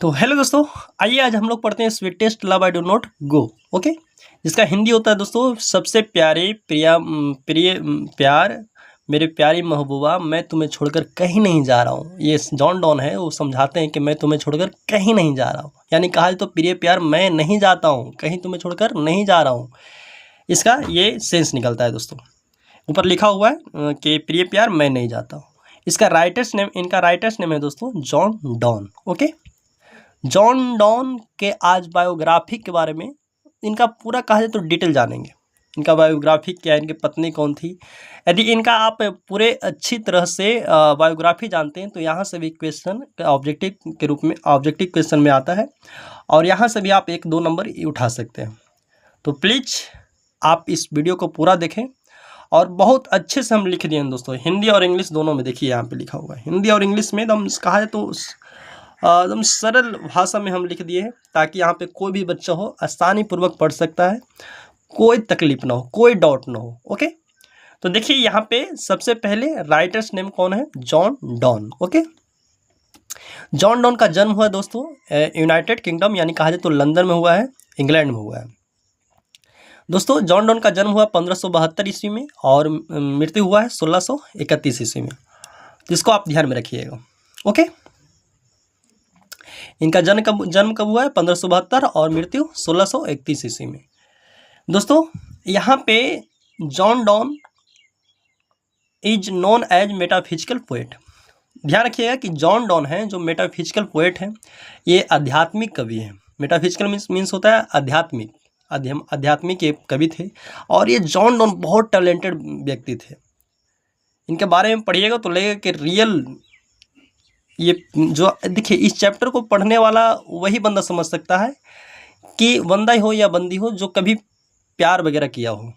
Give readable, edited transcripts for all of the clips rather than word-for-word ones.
तो हेलो दोस्तों, आइए आज हम लोग पढ़ते हैं sweetest love I do not go. Okay, जिसका हिंदी होता है दोस्तों सबसे प्यारे प्यार मेरे प्यारी महबूबा, मैं तुम्हें छोड़कर कहीं नहीं जा रहा हूँ। ये जॉन डॉन है, वो समझाते हैं कि मैं तुम्हें छोड़कर कहीं नहीं जा रहा हूँ, यानी कहा जाए तो प्रिय प्यार मैं नहीं जाता हूँ, कहीं तुम्हें छोड़कर नहीं जा रहा हूँ। इसका ये सेंस निकलता है दोस्तों। ऊपर लिखा हुआ है कि प्रिय प्यार मैं नहीं जाता हूँ। इनका राइटर्स नेम है दोस्तों John don. Okay, John Donne के आज बायोग्राफी के बारे में इनका पूरा कहा जाए तो डिटेल जानेंगे। इनका बायोग्राफी क्या है, इनकी पत्नी कौन थी। यदि इनका आप पूरे अच्छी तरह से बायोग्राफी जानते हैं तो यहाँ से भी क्वेश्चन ऑब्जेक्टिव के रूप में ऑब्जेक्टिव क्वेश्चन में आता है और यहाँ से भी आप 1-2 नंबर उठा सकते हैं। तो प्लीज़ आप इस वीडियो को पूरा देखें और बहुत अच्छे से हम लिख दिए हैं दोस्तों, हिंदी और इंग्लिश दोनों में। देखिए यहाँ पे लिखा हुआ है हिंदी और इंग्लिश में, एकदम कहा जाए तो एकदम सरल भाषा में हम लिख दिए हैं ताकि यहाँ पे कोई भी बच्चा हो आसानी पूर्वक पढ़ सकता है, कोई तकलीफ ना हो, कोई डाउट ना हो। ओके, तो देखिए यहाँ पे सबसे पहले राइटर्स नेम कौन है, John Donne. Okay, John Donne का जन्म हुआ है दोस्तों यूनाइटेड किंगडम, यानी कहा जाए तो लंदन में हुआ है, इंग्लैंड में हुआ है। दोस्तों जॉन डॉन का जन्म हुआ 1572 ईस्वी में और मृत्यु हुआ है 1631 ईस्वी में, जिसको आप ध्यान में रखिएगा। ओके, इनका जन्म कब हुआ है 1572 और मृत्यु 1631 ईस्वी में। दोस्तों यहाँ पे John Donne is known as metaphysical poet. ध्यान रखिएगा कि जॉन डॉन है जो मेटाफिजिकल पोएट है, ये आध्यात्मिक कवि है। मेटाफिजिकल मीन्स होता है आध्यात्मिक, आध्यात्मिक ये कवि थे और ये जॉन डॉन बहुत टैलेंटेड व्यक्ति थे। इनके बारे में पढ़िएगा तो लगेगा कि रियल, ये जो देखिए इस चैप्टर को पढ़ने वाला वही बंदा समझ सकता है कि बंदा हो या बंदी हो जो कभी प्यार वगैरह किया हो,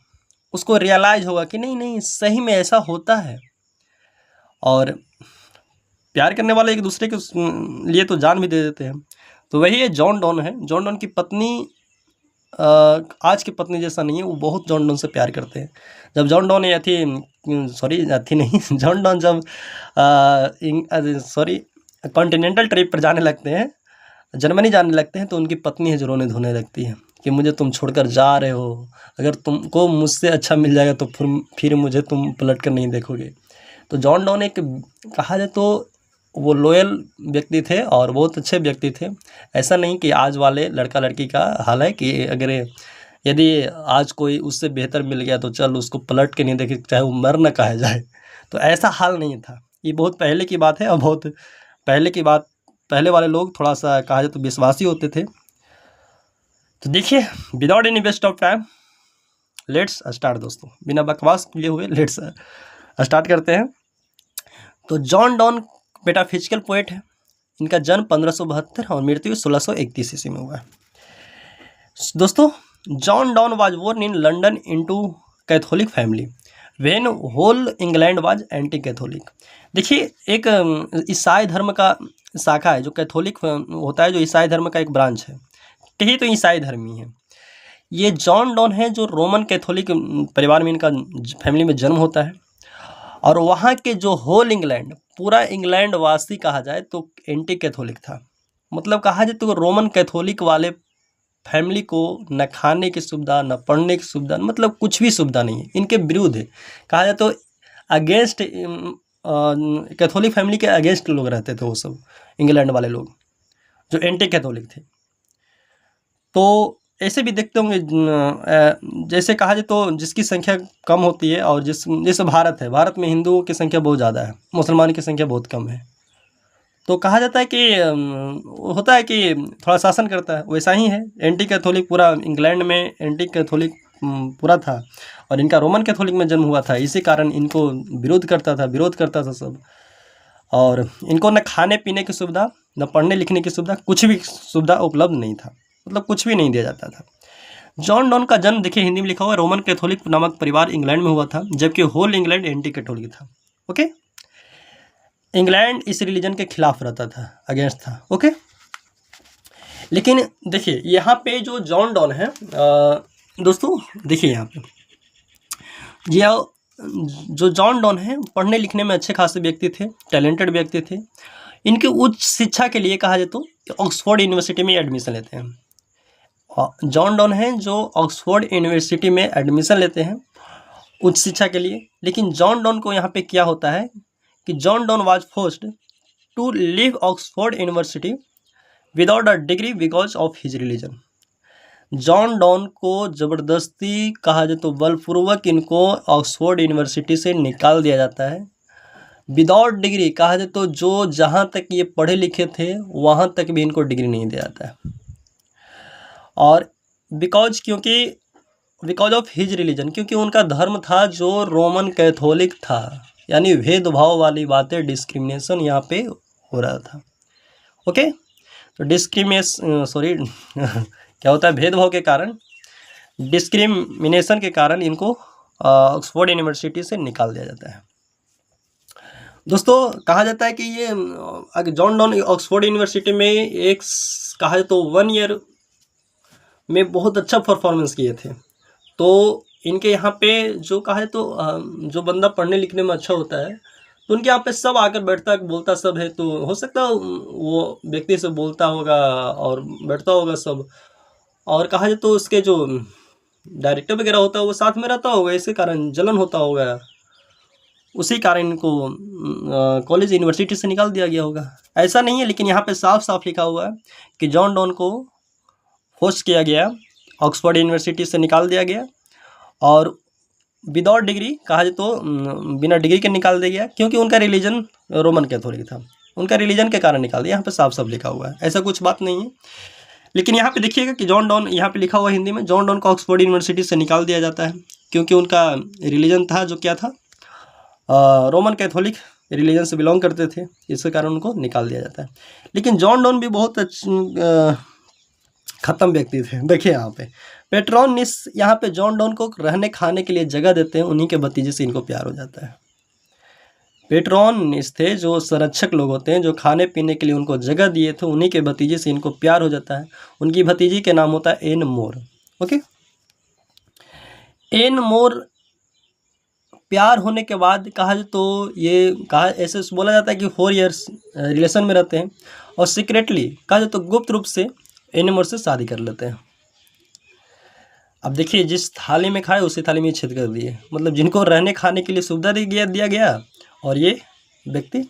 उसको रियलाइज होगा कि नहीं नहीं सही में ऐसा होता है। और प्यार करने वाले एक दूसरे के लिए तो जान भी दे देते हैं। तो वही ये जॉन डॉन है। जॉन डॉन की पत्नी आज की पत्नी जैसा नहीं है, वो बहुत जॉन डॉन से प्यार करते हैं। जब जॉन डॉन जॉन डॉन जब कॉन्टिनेंटल ट्रिप पर जाने लगते हैं, जर्मनी जाने लगते हैं, तो उनकी पत्नी है जो रोने धोने लगती है कि मुझे तुम छोड़कर जा रहे हो, अगर तुमको मुझसे अच्छा मिल जाएगा तो फिर मुझे तुम पलट कर नहीं देखोगे। तो जॉन डॉन एक कहा जाए तो वो लॉयल व्यक्ति थे और बहुत अच्छे व्यक्ति थे। ऐसा नहीं कि आज वाले लड़का लड़की का हाल है कि अगर यदि आज कोई उससे बेहतर मिल गया तो चल उसको पलट के नहीं देखे, चाहे वो मर न कहा जाए। तो ऐसा हाल नहीं था, ये बहुत पहले की बात है और बहुत पहले की बात, पहले वाले लोग थोड़ा सा कहा जाए तो विश्वासी होते थे। तो देखिए without any waste of time let's start दोस्तों, बिना बकवास किए हुए लेट्स स्टार्ट करते हैं। तो जॉन डॉन मेटाफिजिकल पोएट है। इनका जन्म 1572 और मृत्यु 1631 ईस्वी में हुआ है। दोस्तों John Donne was born in London into Catholic family when whole England was anti Catholic. देखिए एक ईसाई धर्म का शाखा है जो कैथोलिक होता है, जो ईसाई धर्म का एक ब्रांच है, यही तो ईसाई धर्मी है। ये जॉन डॉन है जो रोमन कैथोलिक परिवार में इनका फैमिली में जन्म होता है और वहाँ के जो होल इंग्लैंड, पूरा इंग्लैंड वासी कहा जाए तो एंटी कैथोलिक था। मतलब कहा जाए तो रोमन कैथोलिक वाले फैमिली को न खाने की सुविधा, न पढ़ने की सुविधा, मतलब कुछ भी सुविधा नहीं है, इनके विरुद्ध है। कहा जाए तो अगेंस्ट कैथोलिक फैमिली के अगेंस्ट लोग रहते थे वो सब, इंग्लैंड वाले लोग जो एंटी कैथोलिक थे। तो ऐसे भी देखते होंगे जैसे कहा जाए तो जिसकी संख्या कम होती है और जैसे भारत है, भारत में हिंदुओं की संख्या बहुत ज़्यादा है, मुसलमान की संख्या बहुत कम है। तो कहा जाता है कि होता है कि थोड़ा शासन करता है, वैसा ही है। एंटी कैथोलिक पूरा इंग्लैंड में एंटी कैथोलिक पूरा था और इनका रोमन कैथोलिक में जन्म हुआ था, इसी कारण इनको विरोध करता था सब। और इनको न खाने पीने की सुविधा, न पढ़ने लिखने की सुविधा, कुछ भी सुविधा उपलब्ध नहीं था, मतलब कुछ भी नहीं दिया जाता था। जॉन डॉन का जन्म देखिए हिंदी में लिखा हुआ है, रोमन कैथोलिक नामक परिवार इंग्लैंड में हुआ था, जबकि होल इंग्लैंड एंटी कैथोलिक था। ओके, इंग्लैंड इस रिलीजन के खिलाफ रहता था, अगेंस्ट था। ओके, लेकिन देखिए यहाँ पे जो जॉन डॉन है दोस्तों, देखिए यहाँ पे जो जॉन डॉन है पढ़ने लिखने में अच्छे खासे व्यक्ति थे, टैलेंटेड व्यक्ति थे। इनकी उच्च शिक्षा के लिए कहा जाए तो ऑक्सफोर्ड यूनिवर्सिटी में एडमिशन लेते हैं। जॉन डॉन हैं जो ऑक्सफोर्ड यूनिवर्सिटी में एडमिशन लेते हैं उच्च शिक्षा के लिए। लेकिन जॉन डॉन को यहाँ पे क्या होता है कि John Donne was forced to leave Oxford University without a degree because of his religion. John Donne को ज़बरदस्ती कहा जाए तो बलपूर्वक इनको ऑक्सफोर्ड यूनिवर्सिटी से निकाल दिया जाता है। विदाउट डिग्री कहा जाए तो जो जहाँ तक ये पढ़े लिखे थे वहाँ तक भी इनको डिग्री नहीं दिया जाता है। और बिकॉज ऑफ हिज रिलीजन, क्योंकि उनका धर्म था जो रोमन कैथोलिक था, यानी भेदभाव वाली बातें, डिस्क्रिमिनेशन यहाँ पे हो रहा था। ओके, तो क्या होता है, भेदभाव के कारण, डिस्क्रिमिनेशन के कारण इनको ऑक्सफोर्ड यूनिवर्सिटी से निकाल दिया जाता है। दोस्तों कहा जाता है कि ये जॉन डॉन ऑक्सफोर्ड यूनिवर्सिटी में एक कहा जाए तो 1 ईयर में बहुत अच्छा परफॉर्मेंस किए थे। तो इनके यहाँ पे जो कहा है तो जो बंदा पढ़ने लिखने में अच्छा होता है तो उनके यहाँ पे सब आकर बैठता है, बोलता सब है। तो हो सकता है वो व्यक्ति से बोलता होगा और बैठता होगा सब, और कहा जाए तो उसके जो डायरेक्टर वगैरह होता है वो साथ में रहता होगा, इसी कारण जलन होता होगा, उसी कारण इनको कॉलेज यूनिवर्सिटी से निकाल दिया गया होगा। ऐसा नहीं है, लेकिन यहाँ पे साफ साफ लिखा हुआ है कि जॉन डॉन को फोर्स किया गया, ऑक्सफोर्ड यूनिवर्सिटी से निकाल दिया गया और विदाउट डिग्री कहा जाए तो बिना डिग्री के निकाल दिया गया, क्योंकि उनका रिलीजन रोमन कैथोलिक था। उनका रिलीजन के कारण निकाल दिया, यहाँ पे साफ साफ लिखा हुआ है, ऐसा कुछ बात नहीं है। लेकिन यहाँ पे देखिएगा कि जॉन डॉन, यहाँ पे लिखा हुआ हिंदी में, जॉन डॉन को ऑक्सफोर्ड यूनिवर्सिटी से निकाल दिया जाता है क्योंकि उनका रिलीजन था जो क्या था, रोमन कैथोलिक रिलीजन से बिलोंग करते थे, इसके कारण उनको निकाल दिया जाता है। लेकिन जॉन डॉन भी बहुत ख़त्म व्यक्ति थे। देखिए यहाँ पे पेट्रोनिस, यहाँ पे जॉन डॉन को रहने खाने के लिए जगह देते हैं, उन्हीं के भतीजे से इनको प्यार हो जाता है। पेट्रोनिस थे जो संरक्षक लोग होते हैं, जो खाने पीने के लिए उनको जगह दिए थे, उन्हीं के भतीजे से इनको प्यार हो जाता है। उनकी भतीजी के नाम होता है एन मोर। ओके, एन मोर प्यार होने के बाद कहा जाए तो ये कहा ऐसे बोला जाता है कि 4 इयर्स रिलेशन में रहते हैं और सीक्रेटली कहा जाए तो गुप्त रूप से एन मोर से शादी कर लेते हैं। अब देखिए, जिस थाली में खाए उसी थाली में छेद कर दिए, मतलब जिनको रहने खाने के लिए सुविधा दिया गया और ये व्यक्ति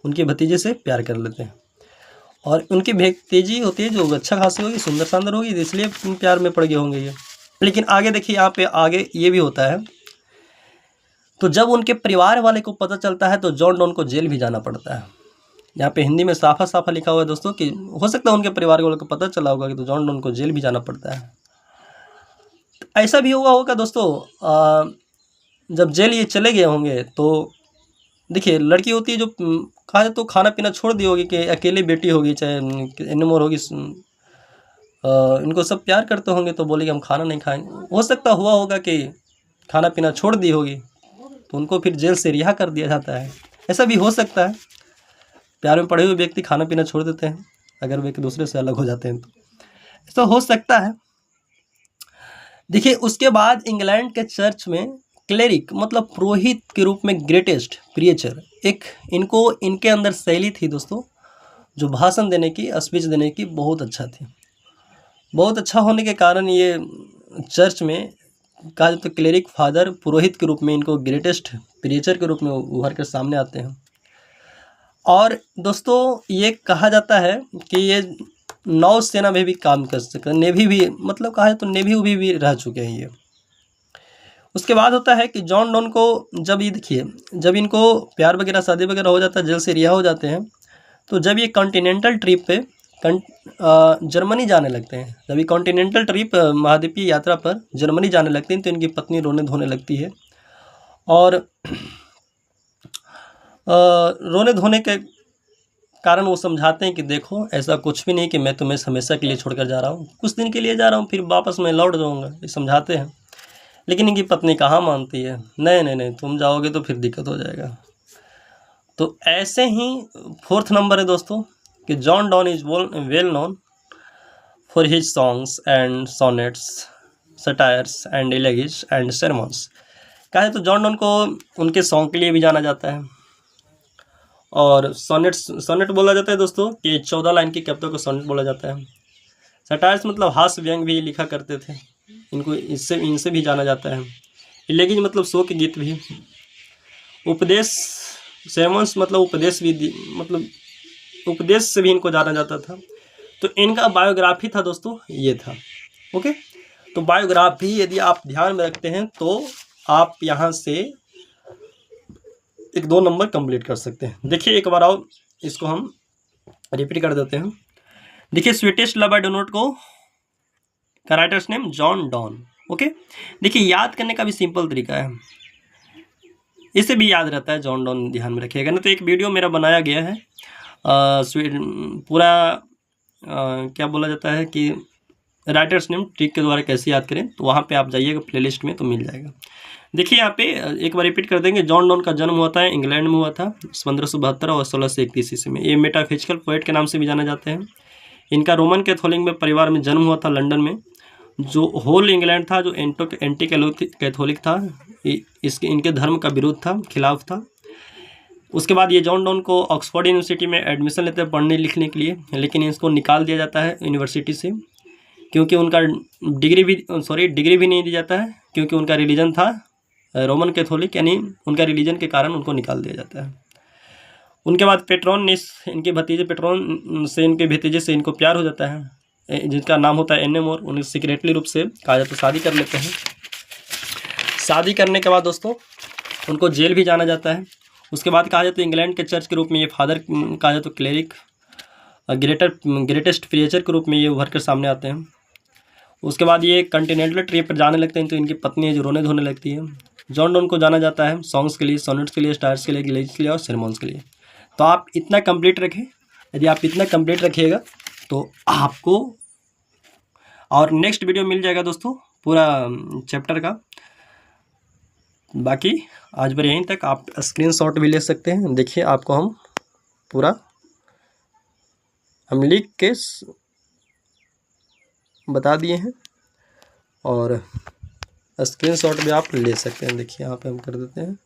उनके भतीजे से प्यार कर लेते हैं। और उनकी भतीजी होती है जो अच्छा खासी होगी, सुंदर शानदार होगी, इसलिए प्यार में पड़ गए होंगे ये। लेकिन आगे देखिए, यहाँ पे आगे ये भी होता है। तो जब उनके परिवार वाले को पता चलता है तो जॉन डॉन को जेल भी जाना पड़ता है। यहाँ पे हिंदी में साफा साफा लिखा हुआ है दोस्तों कि हो सकता है उनके परिवार वालों को पता चला होगा कि तो जॉन डॉन को जेल भी जाना पड़ता है। ऐसा भी हुआ होगा दोस्तों, जब जेल ये चले गए होंगे तो देखिए, लड़की होती है जो कहा जाए तो खाना पीना छोड़ दी होगी, कि अकेली बेटी होगी चाहे एनिमोर होगी, इनको सब प्यार करते होंगे तो बोलेगी हम खाना नहीं खाएंगे। हो सकता हुआ होगा कि खाना पीना छोड़ दी होगी तो उनको फिर जेल से रिहा कर दिया जाता है। ऐसा भी हो सकता है, प्यार में पड़े हुए व्यक्ति खाना पीना छोड़ देते हैं अगर वे एक दूसरे से अलग हो जाते हैं तो ऐसा हो सकता है। देखिए, उसके बाद इंग्लैंड के चर्च में क्लेरिक मतलब पुरोहित के रूप में ग्रेटेस्ट प्रीचर, एक इनको इनके अंदर शैली थी दोस्तों, जो भाषण देने की, स्पीच देने की बहुत अच्छा थी। बहुत अच्छा होने के कारण ये चर्च में कहा जाए तो क्लेरिक फादर, पुरोहित के रूप में इनको ग्रेटेस्ट प्रीचर के रूप में उभर कर सामने आते हैं। और दोस्तों ये कहा जाता है कि ये नौसेना में भी काम कर सकते हैं, नेवी भी, मतलब कहा है तो नेवी भी रह चुके हैं ये। उसके बाद होता है कि जॉन डॉन को जब ये देखिए, जब इनको प्यार वगैरह शादी वगैरह हो जाता है, जेल से रिहा हो जाते हैं, तो जब ये कॉन्टिनेंटल ट्रिप पे जर्मनी जाने लगते हैं, जब ये कॉन्टिनेंटल ट्रिप महाद्वीपीय यात्रा पर जर्मनी जाने लगते हैं तो इनकी पत्नी रोने धोने लगती है। और रोने धोने के कारण वो समझाते हैं कि देखो ऐसा कुछ भी नहीं कि मैं तुम्हें हमेशा के लिए छोड़कर जा रहा हूँ, कुछ दिन के लिए जा रहा हूँ, फिर वापस मैं लौट जाऊँगा, ये समझाते हैं। लेकिन इनकी पत्नी कहाँ मानती है, नहीं तुम जाओगे तो फिर दिक्कत हो जाएगा। तो ऐसे ही 4th नंबर है दोस्तों कि John Donne is well known for his songs and sonnets, satires and elegies and sermons। कहा है तो जॉन डॉन को उनके सॉन्ग के लिए भी जाना जाता है और सोनेट बोला जाता है दोस्तों कि 14 लाइन की कविता को सोनेट बोला जाता है। सटायर्स मतलब हास्य व्यंग भी लिखा करते थे, इनको इनसे भी जाना जाता है। इलेगिज मतलब शो के गीत भी। उपदेश सेवंस मतलब उपदेश से भी इनको जाना जाता था। तो इनका बायोग्राफी था दोस्तों, ये था। ओके, तो बायोग्राफी यदि आप ध्यान में रखते हैं तो आप यहाँ से 1-2 नंबर कंप्लीट कर सकते हैं। देखिए एक बार आओ, इसको हम रिपीट कर देते हैं। देखिए sweetest love I do not को का writers name John Donne. Okay, देखिए याद करने का भी सिंपल तरीका है, इसे भी याद रहता है, जॉन डॉन ध्यान में रखिएगा ना। तो एक वीडियो मेरा बनाया गया है पूरा क्या बोला जाता है कि राइटर्स नेम ट्रिक के द्वारा कैसे याद करें, तो वहाँ पे आप जाइएगा प्लेलिस्ट में तो मिल जाएगा। देखिए यहाँ पे एक बार रिपीट कर देंगे। जॉन डॉन का जन्म हुआ था इंग्लैंड में हुआ था 1572 और 1631 ईस्वी में। ये मेटाफिजिकल पोएट के नाम से भी जाने जाते हैं। इनका रोमन कैथोलिक में परिवार में जन्म हुआ था लंदन में। जो होल इंग्लैंड था जो एंटी कैथोलिक था, इनके धर्म का विरोध था, खिलाफ था। उसके बाद ये जॉन डॉन को ऑक्सफोर्ड यूनिवर्सिटी में एडमिशन लेते हैं पढ़ने लिखने के लिए, लेकिन इसको निकाल दिया जाता है यूनिवर्सिटी से, क्योंकि उनका डिग्री भी नहीं दिया जाता है, क्योंकि उनका रिलीजन था रोमन कैथोलिक, यानी उनका रिलीजन के कारण उनको निकाल दिया जाता है। उनके बाद पेट्रोनिस, इनके भतीजे पेट्रोन से, इनके भतीजे से इनको प्यार हो जाता है, जिनका नाम होता है एन.एम. और उन्हें सीक्रेटली रूप से कहा जाता है शादी कर लेते हैं। शादी करने के बाद दोस्तों उनको जेल भी जाना जाता है। उसके बाद कहा जाता है इंग्लैंड के चर्च के रूप में ये फादर कहा जाता है, क्लेरिक ग्रेटेस्ट प्रीचर के रूप में ये उभर कर सामने आते हैं। उसके बाद ये कंटिनेंटल ट्रिप पर जाने लगते हैं, तो इनकी पत्नी है जो रोने धोने लगती है। जॉन डॉन को जाना जाता है सॉन्ग्स के लिए, सोनेट्स के लिए, स्टार्स के लिए, गिलेज के लिए और सेरेमोन्स के लिए। तो आप इतना कंप्लीट रखें, यदि आप इतना कंप्लीट रखिएगा तो आपको और नेक्स्ट वीडियो मिल जाएगा दोस्तों पूरा चैप्टर का। बाकी आज बार यहीं तक, आप स्क्रीनशॉट भी ले सकते हैं। देखिए आपको हम पूरा लिख के बता दिए हैं और स्क्रीनशॉट भी आप ले सकते हैं। देखिए यहाँ पे हम कर देते हैं,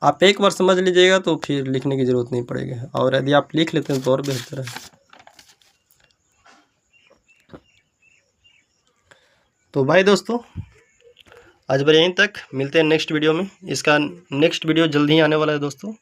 आप एक बार समझ लीजिएगा तो फिर लिखने की ज़रूरत नहीं पड़ेगी, और यदि आप लिख लेते हैं तो और बेहतर है। तो बाय दोस्तों, आज बार यहीं तक, मिलते हैं नेक्स्ट वीडियो में। इसका नेक्स्ट वीडियो जल्दी ही आने वाला है दोस्तों।